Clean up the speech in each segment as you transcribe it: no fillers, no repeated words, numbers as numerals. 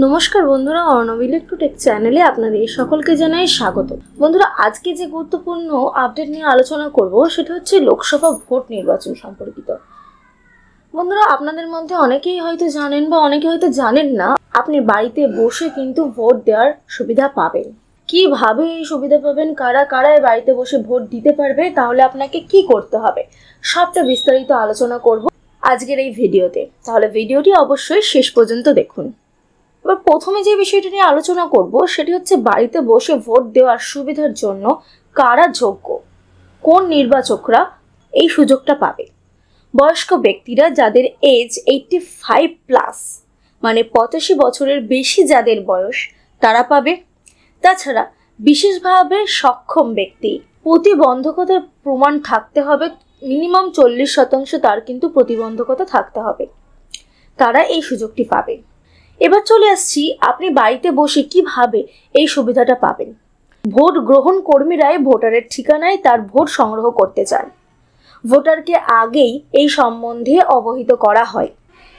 নমস্কার বন্ধুরা, অর্ণব ইলেকট্রোটেক চ্যানেলে আপনাদের সকলকে জানাই স্বাগত। বন্ধুরা, আজকে যে গুরুত্বপূর্ণ আপডেট নিয়ে আলোচনা করব সেটা হচ্ছে লোকসভা ভোট নির্বাচন সম্পর্কিত। বন্ধুরা, আপনাদের মধ্যে অনেকেই হয়তো জানেন বা অনেকে হয়তো জানেন না, আপনি বাড়িতে বসে কিন্তু ভোট দেওয়ার সুবিধা পাবেন। কিভাবে এই সুবিধা পাবেন, কারা কারা বাড়িতে বসে ভোট দিতে পারবে, তাহলে আপনাকে কি করতে হবে, সবটা বিস্তারিত আলোচনা করব আজকের এই ভিডিওতে। তাহলে ভিডিওটি অবশ্যই শেষ পর্যন্ত দেখুন। এবার প্রথমে যে বিষয়টা নিয়ে আলোচনা করব সেটি হচ্ছে বাড়িতে বসে ভোট দেওয়ার সুবিধার জন্য কারা যোগ্য, কোন নির্বাচকরা এই সুযোগটা পাবে। বয়স্ক ব্যক্তিরা, যাদের এজ 85+, মানে 85 বছরের বেশি যাদের বয়স, তারা পাবে। তাছাড়া বিশেষভাবে সক্ষম ব্যক্তি, প্রতিবন্ধকতার প্রমাণ থাকতে হবে, মিনিমাম 40% তার কিন্তু প্রতিবন্ধকতা থাকতে হবে, তারা এই সুযোগটি পাবে। এবার চলে আসছি আপনি বাড়িতে বসে কিভাবে এই সুবিধাটা পাবেন। ভোট গ্রহণ কর্মীরাই ভোটারের ঠিকানায় তার ভোট সংগ্রহ করতে চান। ভোটারকে আগেই এই সম্বন্ধে অবহিত করা হয়।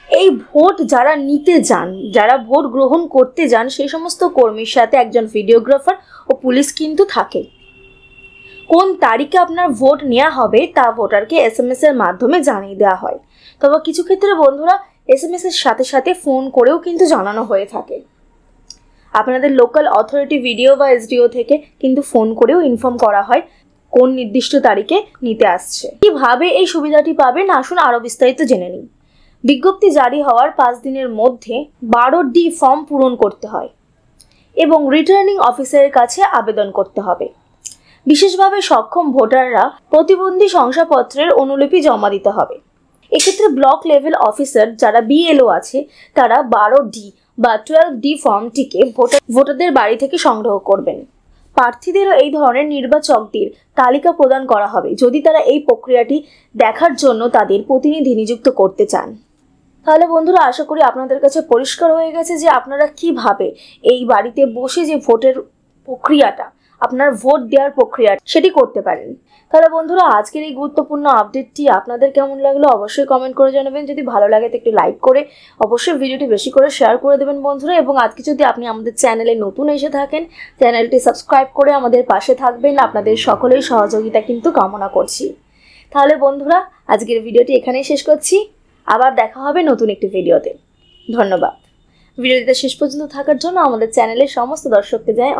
এই ভোট যারা নিতে যান, যারা ভোট গ্রহণ করতে যান, সেই সমস্ত কর্মীর সাথে একজন ভিডিওগ্রাফার ও পুলিশ কিন্তু থাকে। কোন তারিখে আপনার ভোট নেওয়া হবে তা ভোটারকে SMS এর মাধ্যমে জানিয়ে দেওয়া হয়। তবে কিছু ক্ষেত্রে বন্ধুরা, SMS এর সাথে সাথে ফোন করেও কিন্তু জানানো হয়ে থাকে। আপনাদের লোকাল অথরিটি ভিডিও বা SDO থেকে কিন্তু ফোন করেও ইনফর্ম করা হয় কোন নির্দিষ্ট তারিখে নিতে আসছে। কিভাবে এই সুবিধাটি পাবেন, আসুন আরও বিস্তারিত জেনে নিই। বিজ্ঞপ্তি জারি হওয়ার 5 দিনের মধ্যে 12D ফর্ম পূরণ করতে হয় এবং রিটার্নিং অফিসারের কাছে আবেদন করতে হবে। বিশেষভাবে সক্ষম ভোটাররা প্রতিবন্ধী শংসাপত্রের অনুলিপি জমা দিতে হবে। এক্ষেত্রে ব্লক লেভেল অফিসার, যারা BLO আছে, তারা 12D বা 12D ফর্মটিকে ভোটারদের বাড়ি থেকে সংগ্রহ করবেন। প্রার্থীদেরও এই ধরনের নির্বাচকদের তালিকা প্রদান করা হবে যদি তারা এই প্রক্রিয়াটি দেখার জন্য তাদের প্রতিনিধি নিযুক্ত করতে চান। তাহলে বন্ধুরা, আশা করি আপনাদের কাছে পরিষ্কার হয়ে গেছে যে আপনারা কিভাবে এই বাড়িতে বসে যে ভোটের প্রক্রিয়াটা, আপনার ভোট দেওয়ার প্রক্রিয়া, সেটি করতে পারেন। তাহলে বন্ধুরা, আজকের এই গুরুত্বপূর্ণ আপডেটটি আপনাদের কেমন লাগলো অবশ্যই কমেন্ট করে জানাবেন। যদি ভালো লাগে তো একটু লাইক করে অবশ্যই ভিডিওটি বেশি করে শেয়ার করে দেবেন বন্ধুরা। এবং আজকে যদি আপনি আমাদের চ্যানেলে নতুন এসে থাকেন, চ্যানেলটি সাবস্ক্রাইব করে আমাদের পাশে থাকবেন। আপনাদের সকলের সহযোগিতা কিন্তু কামনা করছি। তাহলে বন্ধুরা, আজকের ভিডিওটি এখানেই শেষ করছি। আবার দেখা হবে নতুন একটি ভিডিওতে। ধন্যবাদ। ভিডিওটিতে শেষ পর্যন্ত থাকার জন্য আমাদের চ্যানেলের সমস্ত দর্শককে জানাই